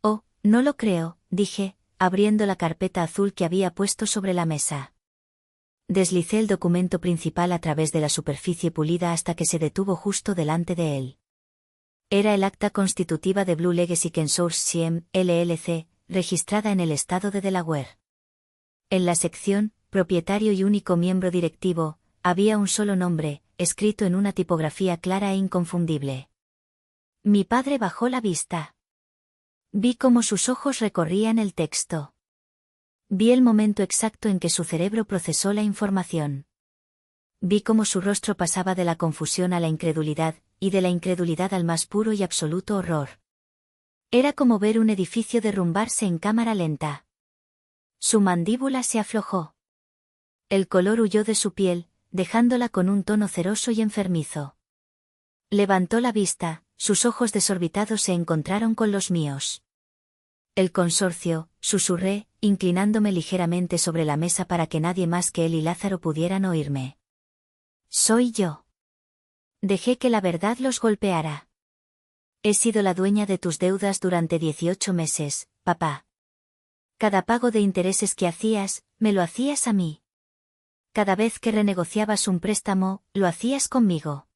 Oh, no lo creo, dije, abriendo la carpeta azul que había puesto sobre la mesa. Deslicé el documento principal a través de la superficie pulida hasta que se detuvo justo delante de él. Era el acta constitutiva de Blue Legacy Consortium, LLC, registrada en el estado de Delaware. En la sección, propietario y único miembro directivo, había un solo nombre, escrito en una tipografía clara e inconfundible. Mi padre bajó la vista. Vi cómo sus ojos recorrían el texto. Vi el momento exacto en que su cerebro procesó la información. Vi cómo su rostro pasaba de la confusión a la incredulidad, y de la incredulidad al más puro y absoluto horror. Era como ver un edificio derrumbarse en cámara lenta. Su mandíbula se aflojó. El color huyó de su piel, dejándola con un tono ceroso y enfermizo. Levantó la vista, sus ojos desorbitados se encontraron con los míos. El consorcio, susurré, inclinándome ligeramente sobre la mesa para que nadie más que él y Lázaro pudieran oírme. Soy yo. Dejé que la verdad los golpeara. He sido la dueña de tus deudas durante 18 meses, papá. Cada pago de intereses que hacías, me lo hacías a mí. Cada vez que renegociabas un préstamo, lo hacías conmigo.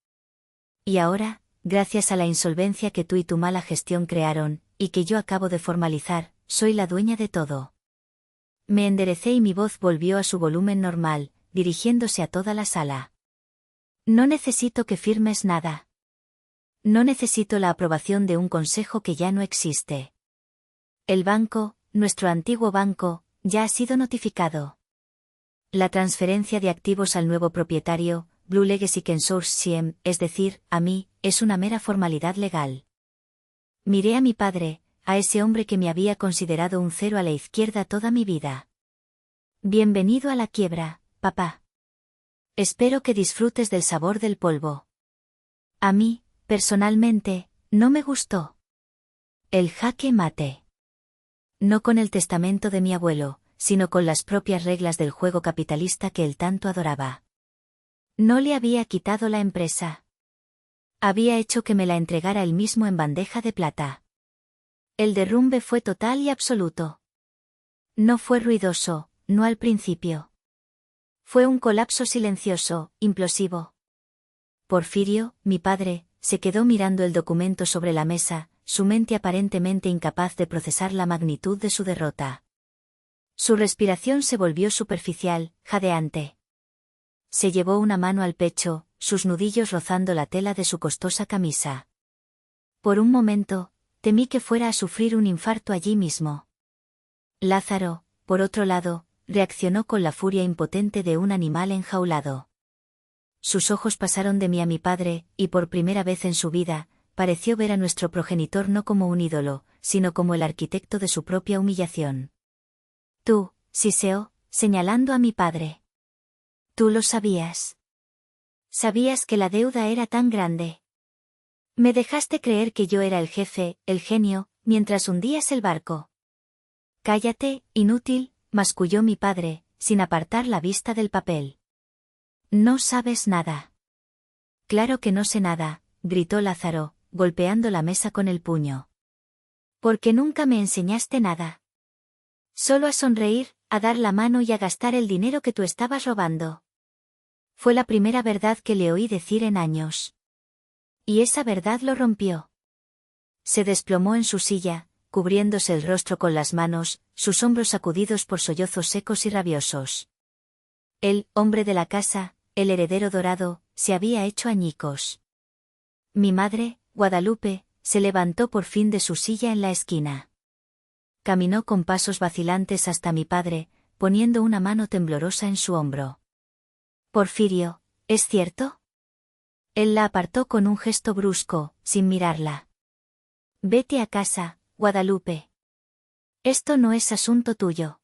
Y ahora, gracias a la insolvencia que tú y tu mala gestión crearon, y que yo acabo de formalizar, soy la dueña de todo. Me enderecé y mi voz volvió a su volumen normal, dirigiéndose a toda la sala. No necesito que firmes nada. No necesito la aprobación de un consejo que ya no existe. El banco, nuestro antiguo banco, ya ha sido notificado. La transferencia de activos al nuevo propietario, Blue Legacy Consortium, es decir, a mí, es una mera formalidad legal. Miré a mi padre, a ese hombre que me había considerado un cero a la izquierda toda mi vida. Bienvenido a la quiebra, papá. Espero que disfrutes del sabor del polvo. A mí, personalmente, no me gustó. El jaque mate. No con el testamento de mi abuelo, sino con las propias reglas del juego capitalista que él tanto adoraba. No le había quitado la empresa. Había hecho que me la entregara él mismo en bandeja de plata. El derrumbe fue total y absoluto. No fue ruidoso, no al principio. Fue un colapso silencioso, implosivo. Porfirio, mi padre, se quedó mirando el documento sobre la mesa, su mente aparentemente incapaz de procesar la magnitud de su derrota. Su respiración se volvió superficial, jadeante. Se llevó una mano al pecho, sus nudillos rozando la tela de su costosa camisa. Por un momento, temí que fuera a sufrir un infarto allí mismo. Lázaro, por otro lado, reaccionó con la furia impotente de un animal enjaulado. Sus ojos pasaron de mí a mi padre, y por primera vez en su vida, pareció ver a nuestro progenitor no como un ídolo, sino como el arquitecto de su propia humillación. Tú, Siseo, señalando a mi padre. Tú lo sabías. Sabías que la deuda era tan grande. Me dejaste creer que yo era el jefe, el genio, mientras hundías el barco. Cállate, inútil, masculló mi padre, sin apartar la vista del papel. No sabes nada. Claro que no sé nada, gritó Lázaro, golpeando la mesa con el puño. Porque nunca me enseñaste nada. Solo a sonreír, a dar la mano y a gastar el dinero que tú estabas robando. Fue la primera verdad que le oí decir en años. Y esa verdad lo rompió. Se desplomó en su silla, cubriéndose el rostro con las manos, sus hombros sacudidos por sollozos secos y rabiosos. El hombre de la casa, el heredero dorado, se había hecho añicos. Mi madre, Guadalupe, se levantó por fin de su silla en la esquina. Caminó con pasos vacilantes hasta mi padre, poniendo una mano temblorosa en su hombro. Porfirio, ¿es cierto? Él la apartó con un gesto brusco, sin mirarla. Vete a casa, Guadalupe. Esto no es asunto tuyo.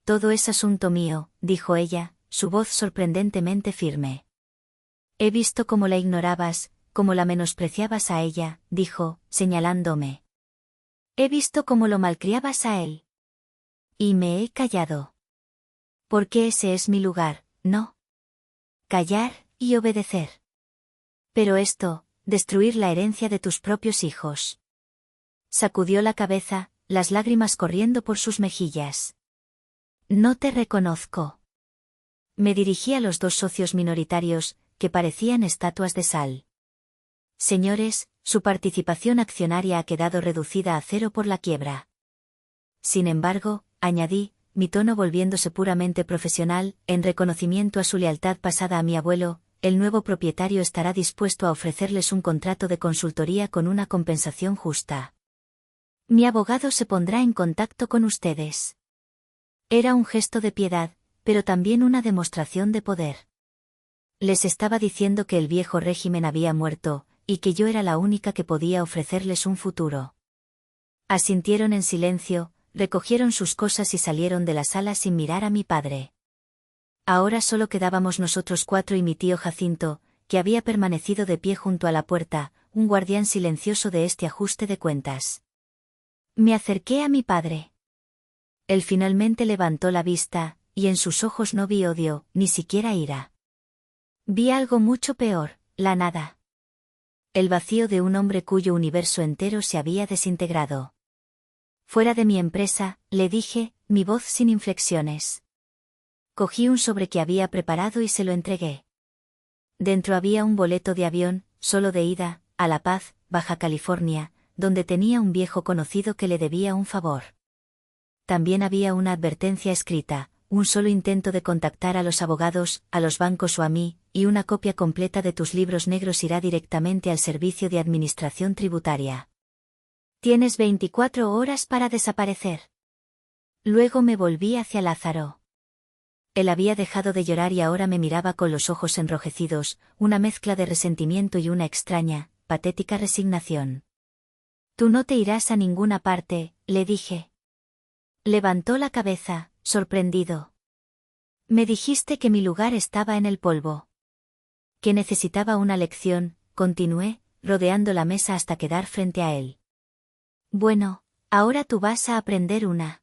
Todo es asunto mío, dijo ella, su voz sorprendentemente firme. He visto cómo la ignorabas, cómo la menospreciabas a ella, dijo, señalándome. He visto cómo lo malcriabas a él. Y me he callado. Porque ese es mi lugar, ¿no? Callar y obedecer. Pero esto, destruir la herencia de tus propios hijos. Sacudió la cabeza, las lágrimas corriendo por sus mejillas. No te reconozco. Me dirigí a los dos socios minoritarios, que parecían estatuas de sal. Señores, su participación accionaria ha quedado reducida a cero por la quiebra. Sin embargo, añadí, mi tono volviéndose puramente profesional, en reconocimiento a su lealtad pasada a mi abuelo, el nuevo propietario estará dispuesto a ofrecerles un contrato de consultoría con una compensación justa. Mi abogado se pondrá en contacto con ustedes. Era un gesto de piedad, pero también una demostración de poder. Les estaba diciendo que el viejo régimen había muerto, y que yo era la única que podía ofrecerles un futuro. Asintieron en silencio, recogieron sus cosas y salieron de la sala sin mirar a mi padre. Ahora solo quedábamos nosotros cuatro y mi tío Jacinto, que había permanecido de pie junto a la puerta, un guardián silencioso de este ajuste de cuentas. Me acerqué a mi padre. Él finalmente levantó la vista, y en sus ojos no vi odio, ni siquiera ira. Vi algo mucho peor, la nada. El vacío de un hombre cuyo universo entero se había desintegrado. Fuera de mi empresa, le dije, mi voz sin inflexiones. Cogí un sobre que había preparado y se lo entregué. Dentro había un boleto de avión, solo de ida, a La Paz, Baja California, donde tenía un viejo conocido que le debía un favor. También había una advertencia escrita, un solo intento de contactar a los abogados, a los bancos o a mí, y una copia completa de tus libros negros irá directamente al Servicio de Administración Tributaria. Tienes 24 horas para desaparecer. Luego me volví hacia Lázaro. Él había dejado de llorar y ahora me miraba con los ojos enrojecidos, una mezcla de resentimiento y una extraña, patética resignación. Tú no te irás a ninguna parte, le dije. Levantó la cabeza, sorprendido. Me dijiste que mi lugar estaba en el polvo. Que necesitaba una lección, continué, rodeando la mesa hasta quedar frente a él. Bueno, ahora tú vas a aprender una.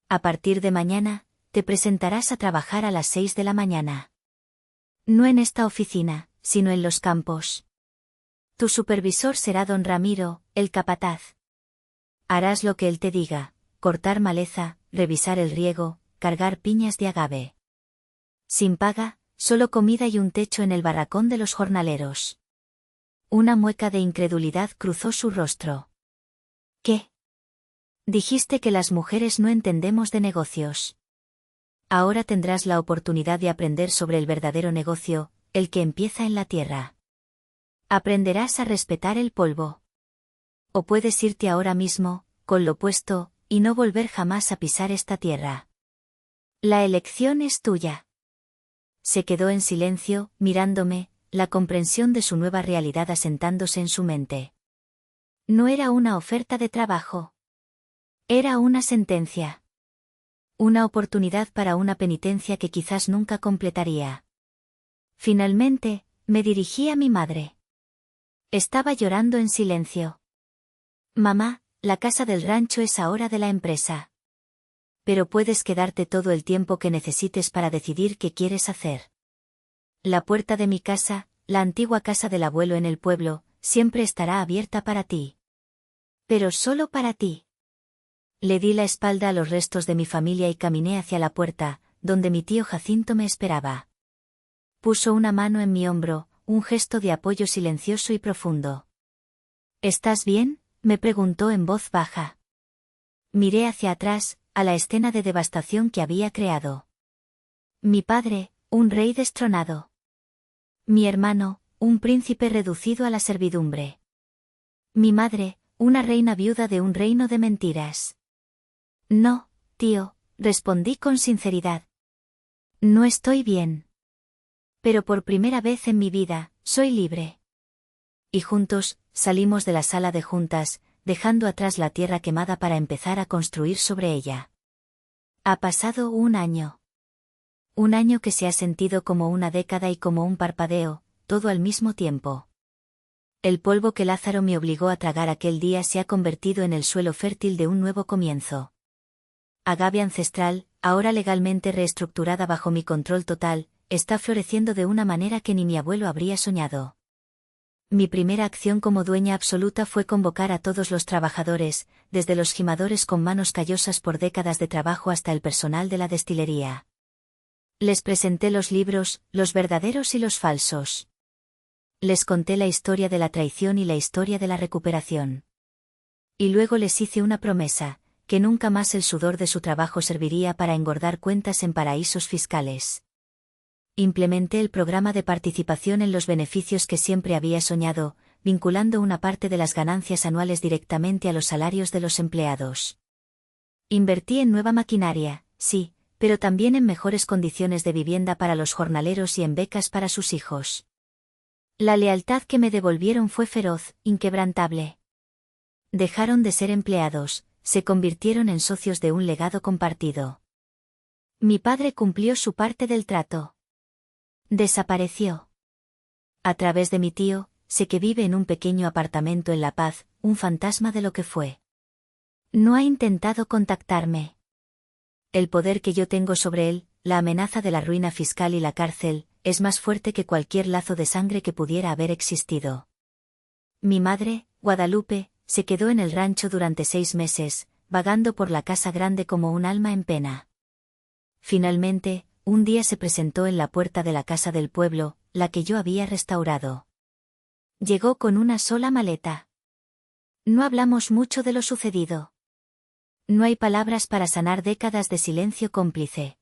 A partir de mañana, te presentarás a trabajar a las 6 de la mañana. No en esta oficina, sino en los campos. Tu supervisor será don Ramiro, el capataz. Harás lo que él te diga, cortar maleza, revisar el riego, cargar piñas de agave. Sin paga, solo comida y un techo en el barracón de los jornaleros. Una mueca de incredulidad cruzó su rostro. ¿Qué? Dijiste que las mujeres no entendemos de negocios. Ahora tendrás la oportunidad de aprender sobre el verdadero negocio, el que empieza en la tierra. Aprenderás a respetar el polvo. O puedes irte ahora mismo, con lo puesto, y no volver jamás a pisar esta tierra. La elección es tuya. Se quedó en silencio, mirándome, la comprensión de su nueva realidad asentándose en su mente. No era una oferta de trabajo. Era una sentencia. Una oportunidad para una penitencia que quizás nunca completaría. Finalmente, me dirigí a mi madre. Estaba llorando en silencio. Mamá, la casa del rancho es ahora de la empresa. Pero puedes quedarte todo el tiempo que necesites para decidir qué quieres hacer. La puerta de mi casa, la antigua casa del abuelo en el pueblo, siempre estará abierta para ti. Pero solo para ti. Le di la espalda a los restos de mi familia y caminé hacia la puerta, donde mi tío Jacinto me esperaba. Puso una mano en mi hombro, un gesto de apoyo silencioso y profundo. ¿Estás bien?, me preguntó en voz baja. Miré hacia atrás, a la escena de devastación que había creado. Mi padre, un rey destronado. Mi hermano, un príncipe reducido a la servidumbre. Mi madre, una reina viuda de un reino de mentiras. No, tío, respondí con sinceridad. No estoy bien. Pero por primera vez en mi vida, soy libre. Y juntos, salimos de la sala de juntas, dejando atrás la tierra quemada para empezar a construir sobre ella. Ha pasado un año. Un año que se ha sentido como una década y como un parpadeo, todo al mismo tiempo. El polvo que Lázaro me obligó a tragar aquel día se ha convertido en el suelo fértil de un nuevo comienzo. Agave ancestral, ahora legalmente reestructurada bajo mi control total, está floreciendo de una manera que ni mi abuelo habría soñado. Mi primera acción como dueña absoluta fue convocar a todos los trabajadores, desde los gimadores con manos callosas por décadas de trabajo hasta el personal de la destilería. Les presenté los libros, los verdaderos y los falsos. Les conté la historia de la traición y la historia de la recuperación. Y luego les hice una promesa, que nunca más el sudor de su trabajo serviría para engordar cuentas en paraísos fiscales. Implementé el programa de participación en los beneficios que siempre había soñado, vinculando una parte de las ganancias anuales directamente a los salarios de los empleados. Invertí en nueva maquinaria, sí, pero también en mejores condiciones de vivienda para los jornaleros y en becas para sus hijos. La lealtad que me devolvieron fue feroz, inquebrantable. Dejaron de ser empleados, se convirtieron en socios de un legado compartido. Mi padre cumplió su parte del trato. Desapareció. A través de mi tío, sé que vive en un pequeño apartamento en La Paz, un fantasma de lo que fue. No ha intentado contactarme. El poder que yo tengo sobre él, la amenaza de la ruina fiscal y la cárcel, es más fuerte que cualquier lazo de sangre que pudiera haber existido. Mi madre, Guadalupe, se quedó en el rancho durante 6 meses, vagando por la casa grande como un alma en pena. Finalmente, un día se presentó en la puerta de la casa del pueblo, la que yo había restaurado. Llegó con una sola maleta. No hablamos mucho de lo sucedido. No hay palabras para sanar décadas de silencio cómplice.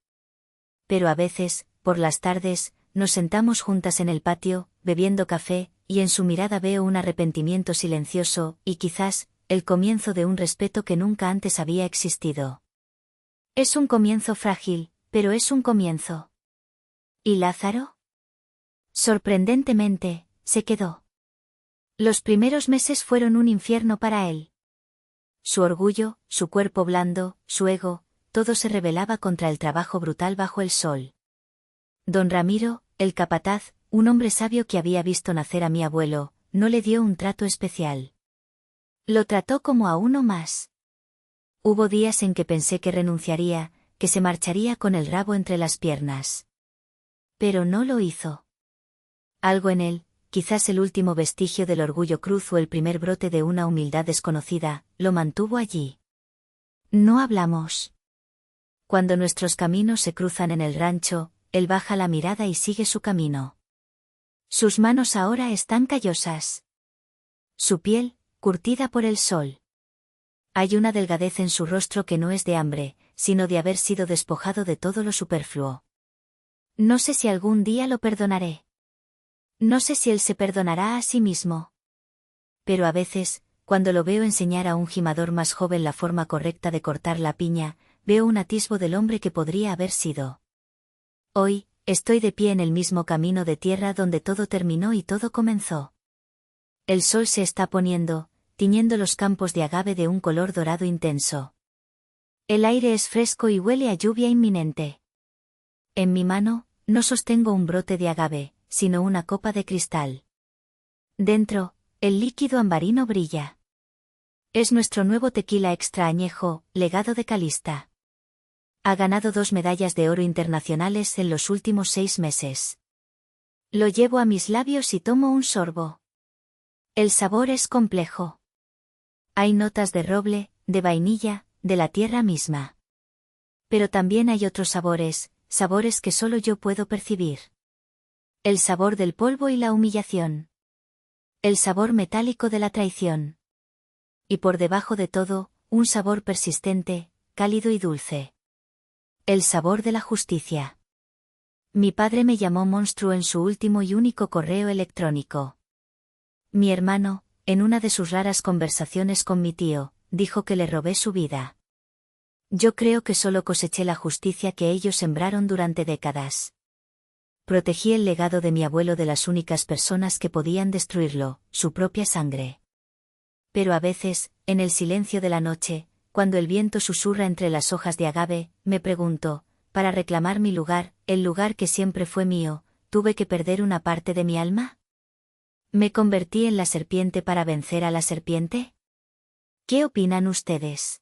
Pero a veces, por las tardes, nos sentamos juntas en el patio, bebiendo café, y en su mirada veo un arrepentimiento silencioso, y quizás, el comienzo de un respeto que nunca antes había existido. Es un comienzo frágil, Pero es un comienzo. ¿Y Lázaro? Sorprendentemente, se quedó. Los primeros meses fueron un infierno para él. Su orgullo, su cuerpo blando, su ego, todo se rebelaba contra el trabajo brutal bajo el sol. Don Ramiro, el capataz, un hombre sabio que había visto nacer a mi abuelo, no le dio un trato especial. Lo trató como a uno más. Hubo días en que pensé que renunciaría, que se marcharía con el rabo entre las piernas. Pero no lo hizo. Algo en él, quizás el último vestigio del orgullo cruz o el primer brote de una humildad desconocida, lo mantuvo allí. No hablamos. Cuando nuestros caminos se cruzan en el rancho, él baja la mirada y sigue su camino. Sus manos ahora están callosas. Su piel, curtida por el sol. Hay una delgadez en su rostro que no es de hambre, sino de haber sido despojado de todo lo superfluo. No sé si algún día lo perdonaré. No sé si él se perdonará a sí mismo. Pero a veces, cuando lo veo enseñar a un gimador más joven la forma correcta de cortar la piña, veo un atisbo del hombre que podría haber sido. Hoy, estoy de pie en el mismo camino de tierra donde todo terminó y todo comenzó. El sol se está poniendo, tiñendo los campos de agave de un color dorado intenso. El aire es fresco y huele a lluvia inminente. En mi mano, no sostengo un brote de agave, sino una copa de cristal. Dentro, el líquido ambarino brilla. Es nuestro nuevo tequila extra añejo, legado de Calista. Ha ganado 2 medallas de oro internacionales en los últimos 6 meses. Lo llevo a mis labios y tomo un sorbo. El sabor es complejo. Hay notas de roble, de vainilla, de la tierra misma. Pero también hay otros sabores, sabores que solo yo puedo percibir. El sabor del polvo y la humillación. El sabor metálico de la traición. Y por debajo de todo, un sabor persistente, cálido y dulce. El sabor de la justicia. Mi padre me llamó monstruo en su último y único correo electrónico. Mi hermano, en una de sus raras conversaciones con mi tío, dijo que le robé su vida. Yo creo que solo coseché la justicia que ellos sembraron durante décadas. Protegí el legado de mi abuelo de las únicas personas que podían destruirlo, su propia sangre. Pero a veces, en el silencio de la noche, cuando el viento susurra entre las hojas de agave, me pregunto, para reclamar mi lugar, el lugar que siempre fue mío, ¿tuve que perder una parte de mi alma? ¿Me convertí en la serpiente para vencer a la serpiente? ¿Qué opinan ustedes?